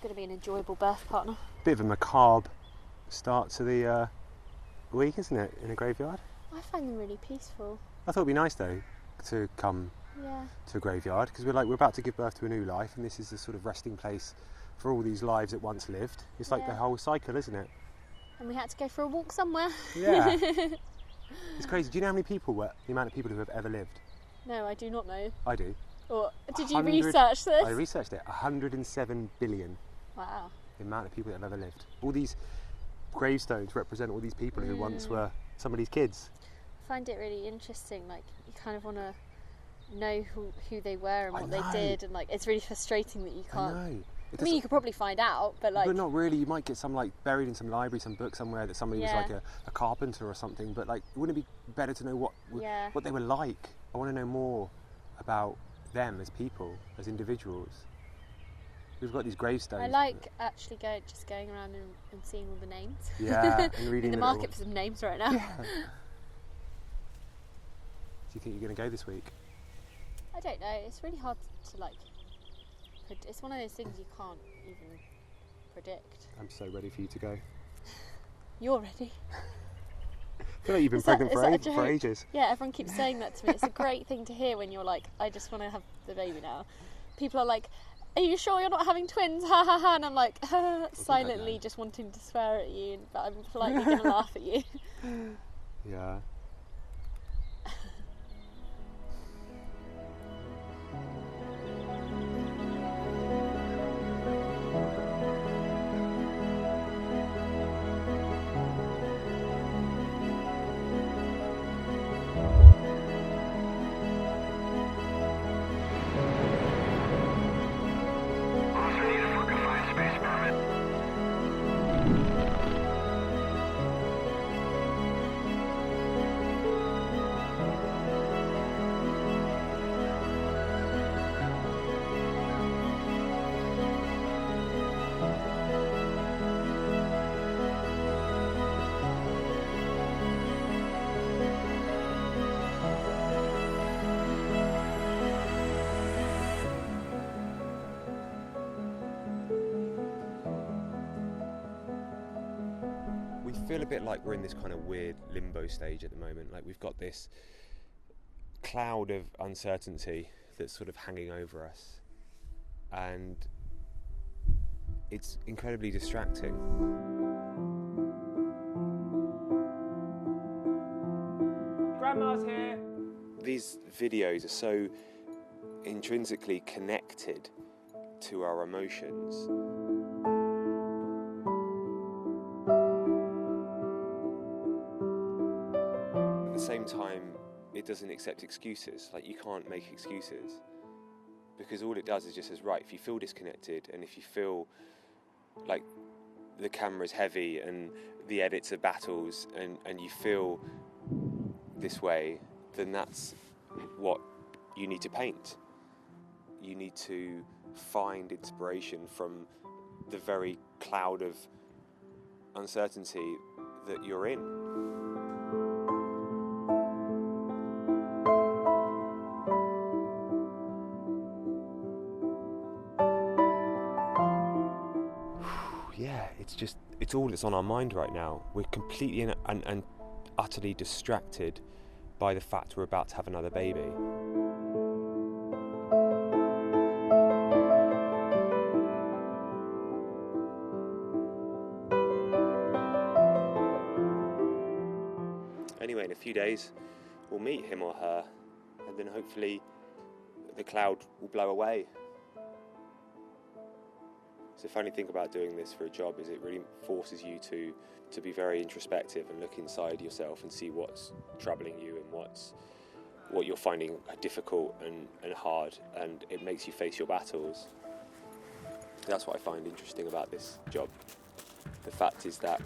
going to be an enjoyable birth partner. Bit of a macabre start to the week, isn't it, in a graveyard? I find them really peaceful. I thought it'd be nice though to come to a graveyard, because we're about to give birth to a new life, and this is the sort of resting place for all these lives that once lived. It's like the whole cycle, isn't it? And we had to go for a walk somewhere. Yeah. It's crazy. Do you know how many people the amount of people who have ever lived? No, I do not know. I do. Or did you research this? I researched it. 107 billion. Wow. The amount of people that have ever lived. All these gravestones represent all these people who once were somebody's kids. I find it really interesting. Like, you kind of want to know who they were and what they did, and like it's really frustrating that you can't. I know. I mean, you could probably find out, but not really. You might get some like buried in some library, some book somewhere that somebody was like a carpenter or something. But like, wouldn't it be better to know what they were like? I want to know more about them as people, as individuals. We've got these gravestones. I like actually going around and seeing all the names. Yeah, and reading in the market for some names right now. Yeah. Do you think you're going to go this week? I don't know. It's really hard to like. It's one of those things you can't even predict. I'm so ready for you to go. You're ready. I feel like you've been pregnant for ages. Yeah, everyone keeps saying that to me. It's a great thing to hear when you're like, I just want to have the baby now. People are like, are you sure you're not having twins? Ha ha ha. And I'm like, silently just wanting to swear at you, but I'm politely going to laugh at you. Yeah. I feel a bit like we're in this kind of weird limbo stage at the moment. Like, we've got this cloud of uncertainty that's sort of hanging over us, and it's incredibly distracting. Grandma's here! These videos are so intrinsically connected to our emotions. At the same time, it doesn't accept excuses. Like, you can't make excuses, because all it does is just says, right, if you feel disconnected, and if you feel like the camera's heavy and the edits are battles, and you feel this way, then that's what you need to paint. You need to find inspiration from the very cloud of uncertainty that you're in. Yeah, it's all that's on our mind right now. We're completely and utterly distracted by the fact we're about to have another baby. Anyway, in a few days, we'll meet him or her, and then hopefully the cloud will blow away. So the funny thing about doing this for a job is it really forces you to be very introspective and look inside yourself and see what's troubling you and what you're finding difficult and hard, and it makes you face your battles. That's what I find interesting about this job. The fact is that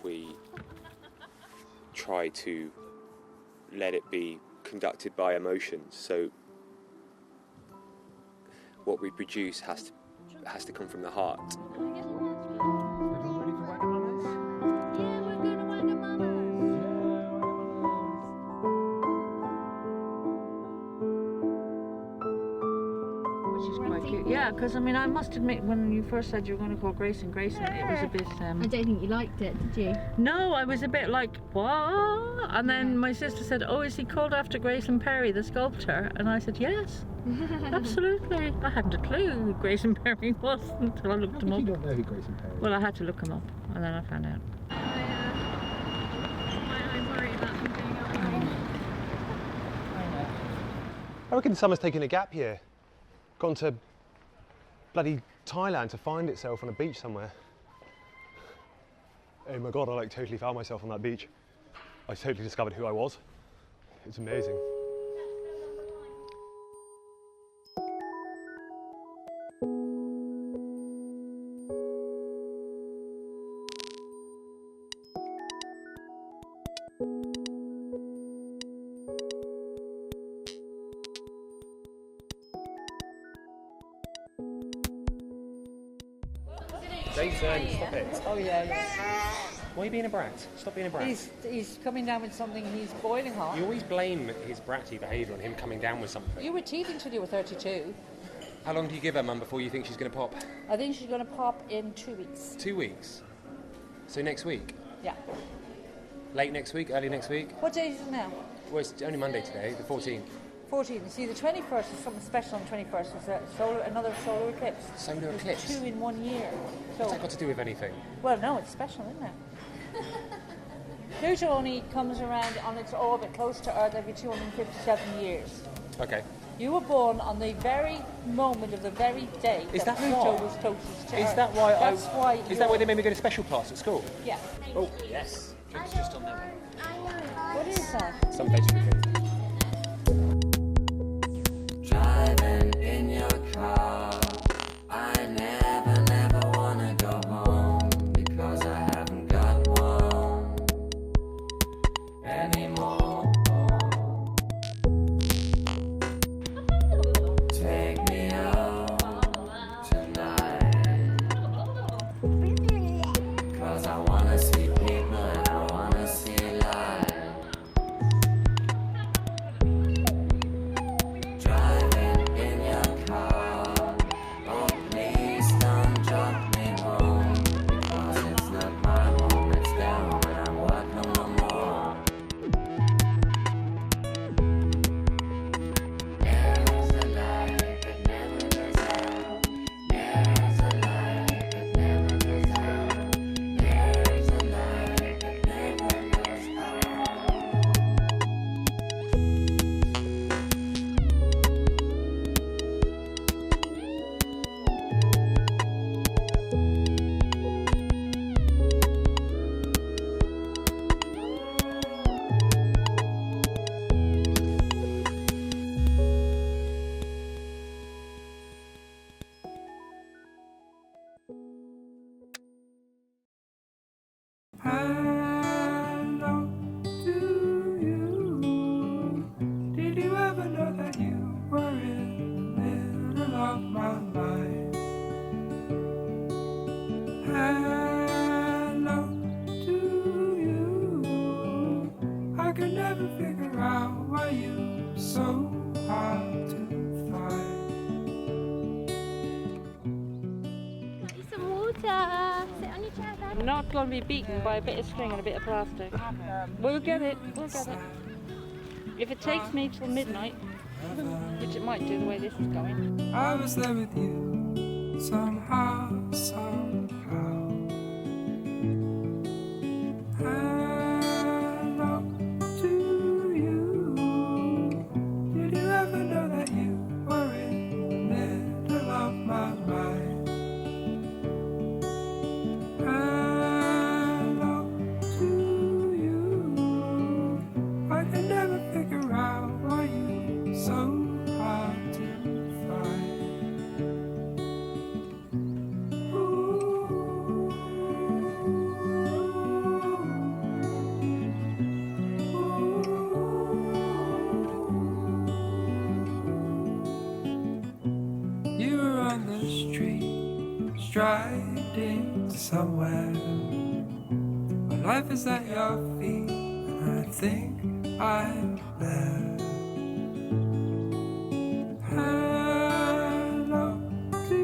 we try to let it be conducted by emotions, so what we produce has to come from the heart. Yeah, because I mean, I must admit, when you first said you were going to call Grayson, it was a bit. I don't think you liked it, did you? No, I was a bit like, what? And then my sister said, oh, is he called after Grayson Perry, the sculptor? And I said, yes, absolutely. I hadn't a clue who Grayson Perry was until I looked him up. You don't know who Grayson Perry is? Well, I had to look him up, and then I found out. I reckon summer's taking a gap year. Gone to bloody Thailand to find itself on a beach somewhere. Oh my God, I like totally found myself on that beach. I totally discovered who I was. It's amazing. Jason, stop it. Oh yeah. Why are you being a brat? Stop being a brat. He's coming down with something. He's boiling hot. You always blame his bratty behaviour on him coming down with something. You were teething till you were 32. How long do you give her, Mum, before you think she's going to pop? I think she's going to pop in 2 weeks. 2 weeks? So next week? Yeah. Late next week? Early next week? What day is it now? Well, it's only Monday today, the 14th. 14. You see, the 21st is something special on the 21st. It's another solar eclipse. Solar There's eclipse? 2 in 1 year. So, What's that got to do with anything? well, no, it's special, isn't it? Pluto only comes around on its orbit close to Earth every 257 years. Okay. You were born on the very moment of the very day Is that Pluto why? was closest to Is Earth. that why That's why Is that why they made me go to special class at school? Yeah. Oh, yes. Drink's just on there. What is that? Some place for the kids. Driving in your car, I never wanna go home because I haven't got one anymore. Take me out tonight, 'cause I wanna see people and I wanna see life. Driving in your car, oh please don't drop me home, because it's not my home, it's their home and I'm welcome no more. There's a light that never goes out. There's a light that never goes out. There's a light that never goes Hello to you. Did you ever know that you were in the middle of my mind? Hello to you. I could never figure out why you so hard to find. Some water. Sit on your chair, Dad. I'm not going to be beaten by a bit of string and a bit of plastic. We'll get it. If it takes me till midnight, which it might do the way this is going. I was there with you somehow. Hello to you. Did you ever know that you were in the middle of my mind? Hello to you. I can never figure out why you so hard to find. You were on the street, striding somewhere. My life is at your feet, and I think I'm there. Hello to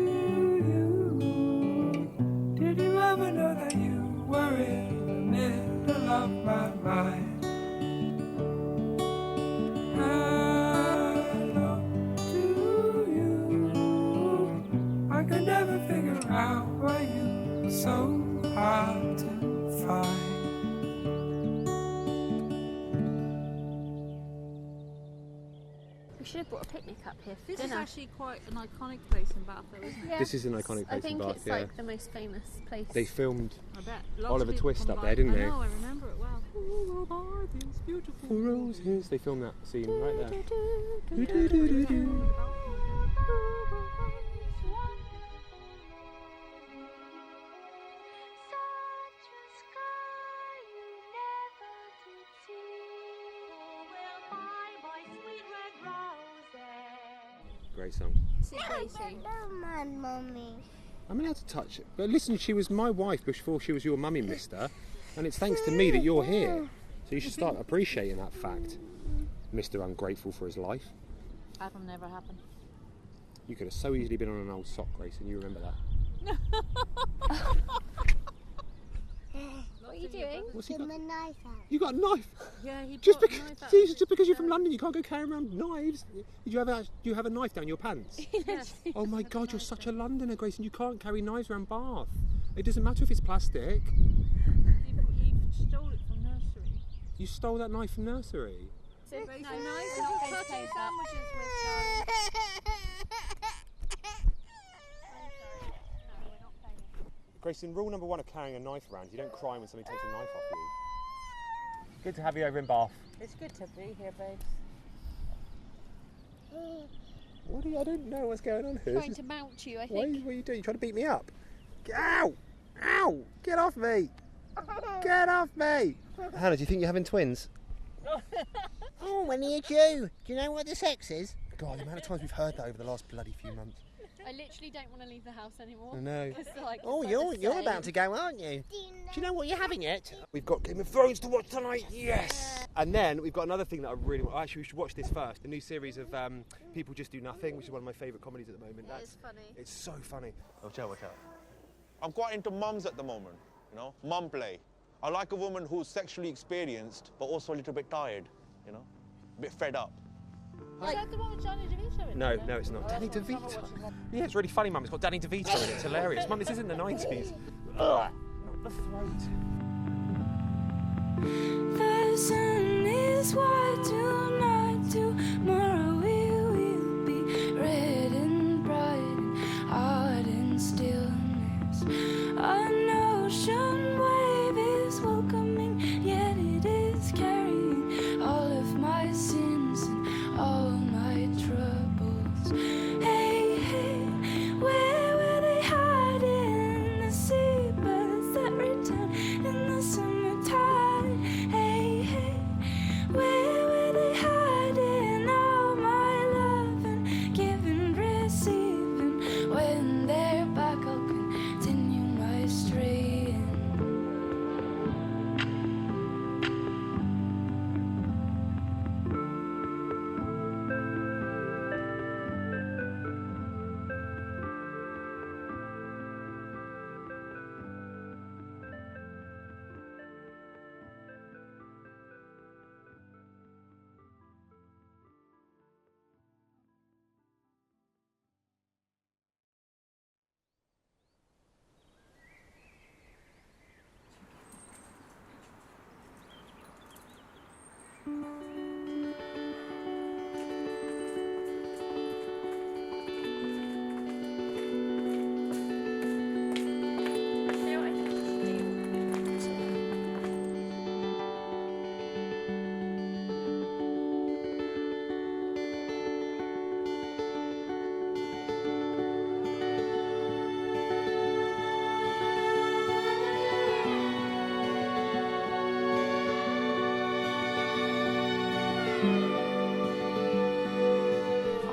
were you so hard to find? We should have brought a picnic up here for This is dinner. actually quite an iconic place in Bath, though, isn't it? Yeah. This is an iconic place I think in Bath, it's yeah. like the most famous place. They filmed I bet. Lots Oliver of people Twist come up by. there, didn't they? I know, I remember it well. Oh, are these beautiful roses. They filmed that scene right there. Great song. Mummy. I'm allowed to touch it. But listen, she was my wife before she was your mummy, mister. And it's thanks to me that you're here. So you should start appreciating that fact. Mr. Ungrateful for his life. That'll never happen. You could have so easily been on an old sock, Grace, and you remember that. What are you doing? What's he Give got? him a knife out. You got a knife? Yeah, he Just brought because, a knife out. see, just because you're from London, you can't go carrying around knives. Do you have a knife down your pants? Yes. Oh my God, you're such a Londoner, Grace, and you can't carry knives around Bath. It doesn't matter if it's plastic. He stole it from nursery. You stole that knife from nursery. So, no, Nice, we're not not going to cutting play that. sandwiches with darling. Grayson, rule number one of carrying a knife around, you don't cry when somebody takes a knife off you. Good to have you over in Bath. It's good to be here, babes. What do you, I don't know what's going on here. Trying to mount you, I What think. are you doing? You trying to beat me up? Ow! Ow! Get off me! Get off me! Hannah, do you think you're having twins? Oh, when are you due? Do you know what the sex is? God, the amount of times we've heard that over the last bloody few months. I literally don't want to leave the house anymore. I know. 'Cause, like, Oh, it's you're like the you're same. about to go, aren't you? Do you know what you're having yet? We've got Game of Thrones to watch tonight, yes! And then we've got another thing that I really want. Actually, we should watch this first. The new series of People Just Do Nothing, which is one of my favourite comedies at the moment. It is funny. It's so funny. Watch out. I'm quite into mums at the moment, you know, mum play. I like a woman who's sexually experienced, but also a little bit tired, you know, a bit fed up. Is that the one with Johnny DeVito in No, it? no, it's not. Oh, Danny that's what DeVito. someone watches. Yeah, it's really funny, Mum. It's got Danny DeVito in it. It's hilarious. Mum, this isn't the 90s. Ugh, not the throat. The sun is white tonight, tomorrow we will be red and bright and hard in stillness. An ocean wave is welcoming, yet it is carrying all of my sins and all my troubles. Hey, hey, where were they hiding? The seabirds that return in the summertime. Hey, hey, where were they hiding? All my love and giving, receiving. When they're back, I'll continue my straying.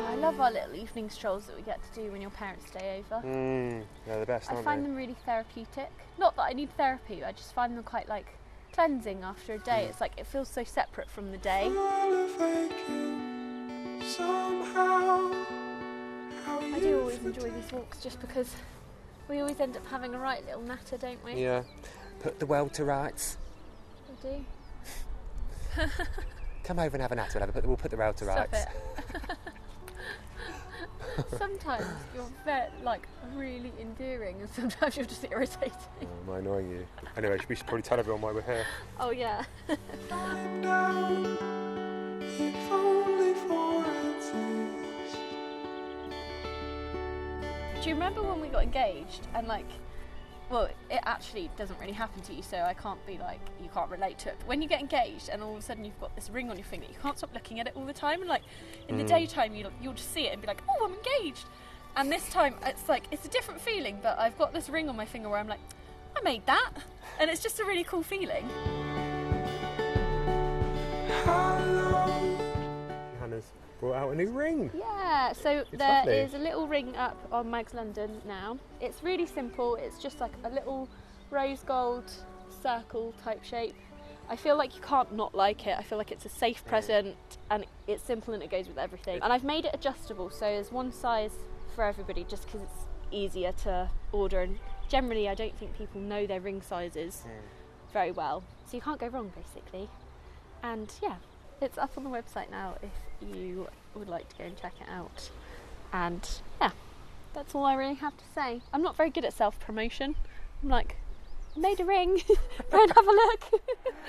I love our little evening strolls that we get to do when your parents stay over. They're the best, I aren't find they? them really therapeutic. Not that I need therapy, I just find them quite like cleansing after a day. It's like it feels so separate from the day. I do always enjoy these walks just because we always end up having a right little natter, don't we? Yeah. Put the world to rights. We do. Come over and have a natter, we'll put the world to Stop rights. it. Sometimes you're really endearing, and sometimes you're just irritating. Am I annoying you? Anyway, we should probably tell everyone why we're here. Oh yeah. Do you remember when we got engaged and well, it actually doesn't really happen to you, so I can't be like, you can't relate to it. But when you get engaged and all of a sudden you've got this ring on your finger, you can't stop looking at it all the time. And in the daytime, you'll just see it and be like, oh, I'm engaged. And this time, it's a different feeling, but I've got this ring on my finger where I'm like, I made that. And it's just a really cool feeling. Hannah's brought out a new ring. Yeah, so It's there lovely. is a little ring up on Mags London now. It's really simple. It's just like a little rose gold circle type shape. I feel like you can't not like it. I feel like it's a safe present and it's simple and it goes with everything. And I've made it adjustable, so there's one size for everybody just because it's easier to order. And generally, I don't think people know their ring sizes very well. So you can't go wrong, basically. And yeah, it's up on the website now if you would like to go and check it out. And yeah, that's all I really have to say. I'm not very good at self-promotion. I'm like, I made a ring, go and have a look. Do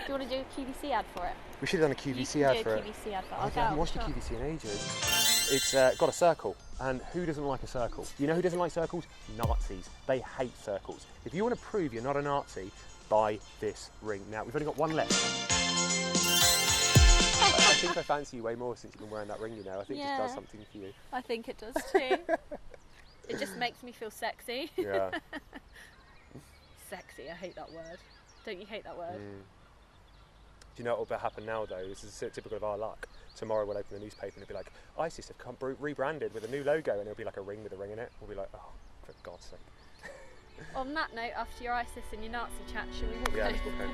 you want to do a QVC ad for it? We should have done a QVC ad for it. QVC ad for it. I haven't watched a QVC in ages. It's got a circle, and who doesn't like a circle? You know who doesn't like circles? Nazis. They hate circles. If you want to prove you're not a Nazi, buy this ring. Now, we've only got one left. I think I fancy you way more since you've been wearing that ring, you know. I think it just does something for you. I think it does too. It just makes me feel sexy. Yeah. Sexy, I hate that word. Don't you hate that word? Do you know what will happen now, though? This is typical of our luck. Tomorrow we'll open the newspaper and it'll be like, ISIS have come rebranded with a new logo, and it'll be like a ring with a ring in it. We'll be like, oh, for God's sake. On that note, after your ISIS and your Nazi chat, shall we walk Yeah, home? let's walk home.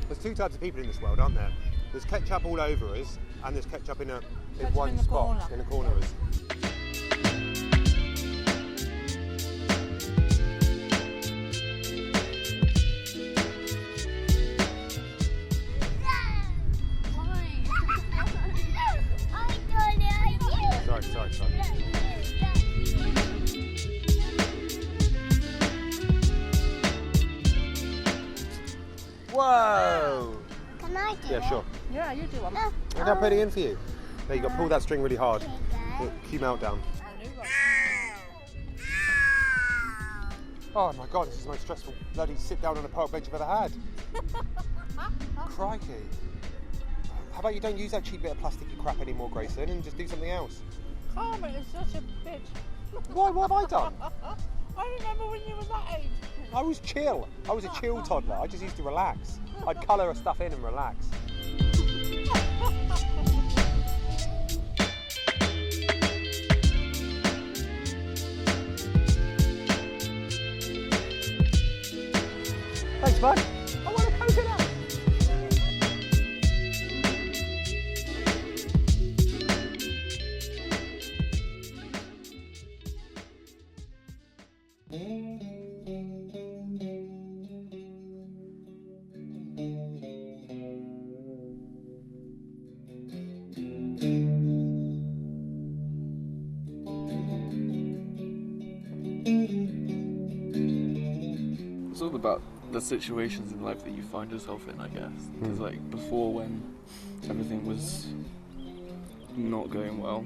There's two types of people in this world, aren't there? There's ketchup all over us, and there's ketchup in one in the spot, corner. in the corner of us. Sorry. Whoa! Can I do Yeah, sure. Yeah, you do one. it? I can put it in for you. There you go, pull that string really hard. Cue meltdown. Oh my God, this is the most stressful bloody sit down on a park bench I've ever had. Crikey. How about you don't use that cheap bit of plasticky crap anymore, Grayson, and just do something else? Carmen is such a bitch. Why? What have I done? I remember when you were that age. I was chill. I was a chill toddler. I just used to relax. I'd colour stuff in and relax. Thanks, bud. I want a coconut. It's all about the situations in life that you find yourself in, I guess. Because like before, when everything was not going well,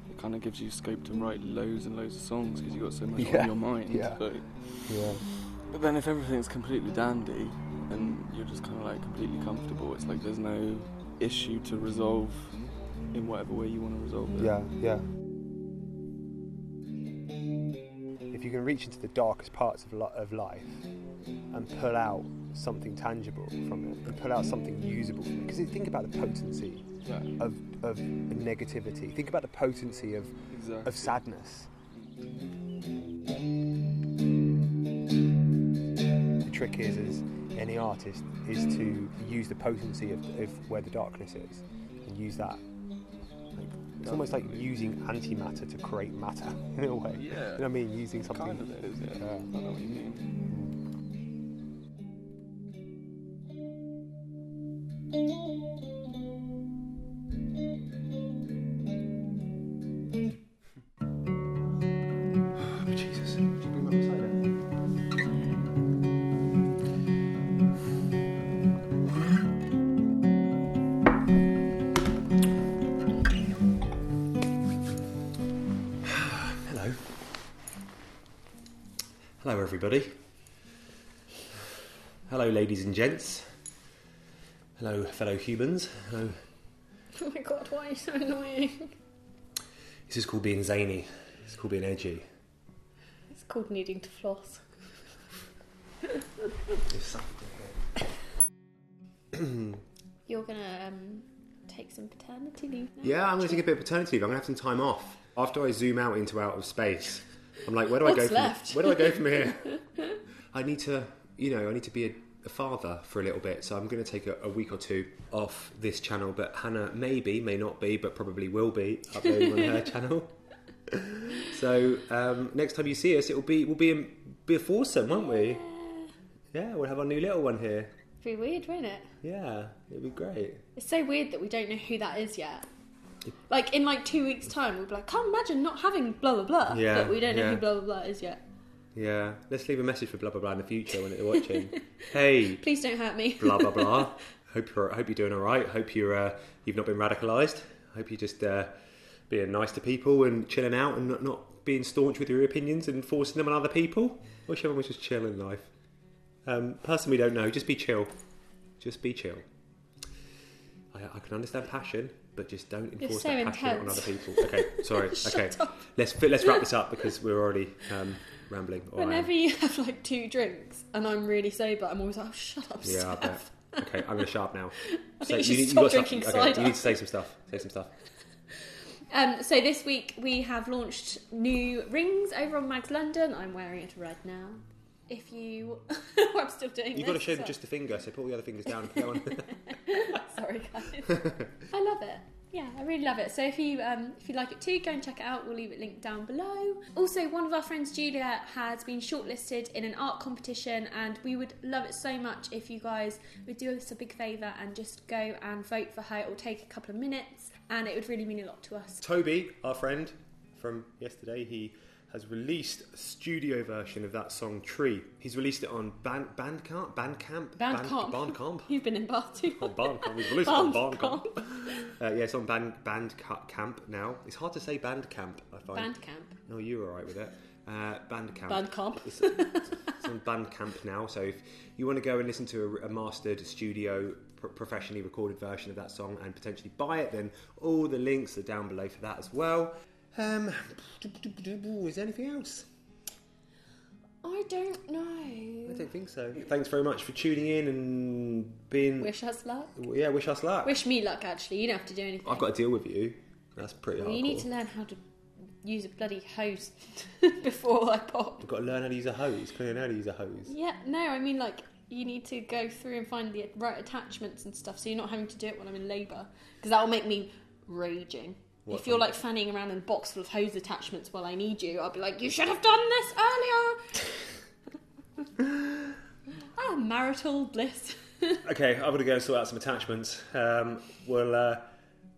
it kind of gives you scope to write loads and loads of songs because you got so much on your mind. Yeah. But then if everything's completely dandy and you're just kind of like completely comfortable, it's like there's no issue to resolve in whatever way you want to resolve it. Yeah. If you can reach into the darkest parts of life and pull out something tangible from it, and pull out something usable from it, because think about the potency of of negativity. Think about the potency of sadness. The trick is, as any artist, is to use the potency of where the darkness is and use that. It's almost like using antimatter to create matter in a way. Yeah. You know what I mean? Using something. Kind of is, yeah. I know what you mean. Jesus. Did you bring my cider? Hello everybody. Hello ladies and gents. Hello fellow humans. Hello. Oh my god, why are you so annoying? This is called being zany. It's called being edgy. It's called needing to floss. You're gonna take some paternity leave now? Yeah, I'm going to take a bit of paternity leave. I'm going to have some time off. After I zoom out into outer space, I'm like, where do I go from here? I need to be a father for a little bit, so I'm going to take a week or two off this channel, but Hannah may not be, but probably will be uploading on her channel. So next time you see us, we'll be a foursome, won't we? Yeah, we'll have our new little one here. It'd be weird, wouldn't it? Yeah, it'd be great. It's so weird that we don't know who that is yet. Like, in 2 weeks' time, we'll be like, can't imagine not having blah blah blah. Yeah, but we don't know who blah blah blah is yet. Yeah, let's leave a message for blah blah blah in the future when they're watching. Hey, please don't hurt me. Blah blah blah. Hope you're doing all right. Hope you've not been radicalised. Hope you're just being nice to people and chilling out and not being staunch with your opinions and forcing them on other people. I wish everyone was just chill in life. Person we don't know, just be chill. Just be chill. I can understand passion, but just don't enforce that passion on other people. Okay, sorry. Okay, let's wrap this up because we're already rambling. Whenever you have 2 drinks and I'm really sober, I'm always like, oh, shut up, Stef. Yeah, I bet. Okay, I'm going to shut up now. I think you should stop drinking cider. Okay, you need to say some stuff. So this week we have launched new rings over on Mags London. I'm wearing it right now. If you... I'm still doing You've got to show them just the finger, so put all the other fingers down and put it on. Sorry, guys. I love it. Yeah, I really love it. So if you like it too, go and check it out. We'll leave it linked down below. Also, one of our friends, Julia, has been shortlisted in an art competition, and we would love it so much if you guys would do us a big favour and just go and vote for her. It will take a couple of minutes, and it would really mean a lot to us. Toby, our friend from yesterday, he has released a studio version of that song Tree. He's released it on Bandcamp. You've been in Bath too. On Bandcamp. He's released it on Bandcamp. Yeah, it's on Bandcamp now. It's hard to say Bandcamp, I find. Bandcamp. No, you're alright with it. Bandcamp. Bandcamp. It's on Bandcamp now, so if you want to go and listen to a mastered studio professionally recorded version of that song and potentially buy it, then all the links are down below for that as well. Is there anything else? I don't know. I don't think so. Thanks very much for tuning in and being... Wish us luck. Yeah, wish us luck. Wish me luck, actually. You don't have to do anything. I've got to deal with you. That's pretty hardcore. You need to learn how to use a bloody hose before I pop. I've got to learn how to use a hose. Can I know how to use a hose? Yeah, no, I mean, you need to go through and find the right attachments and stuff, so you're not having to do it when I'm in labour. Because that will make me raging. If you're fanning around in a box full of hose attachments while I need you, I'll be like, you should have done this earlier. Marital bliss. Okay, I'm going to go and sort out some attachments. We'll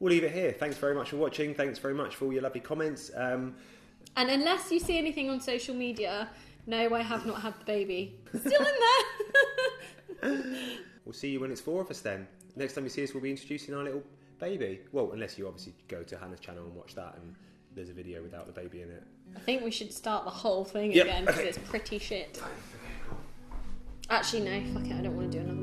leave it here. Thanks very much for watching. Thanks very much for all your lovely comments. And unless you see anything on social media, no, I have not had the baby. Still in there. We'll see you when it's 4 of us then. Next time you see us, we'll be introducing our little baby. Well, unless you obviously go to Hannah's channel and watch that, and there's a video without the baby in it. I think we should start the whole thing again because it's pretty shit. Actually, no, fuck it, I don't want to do another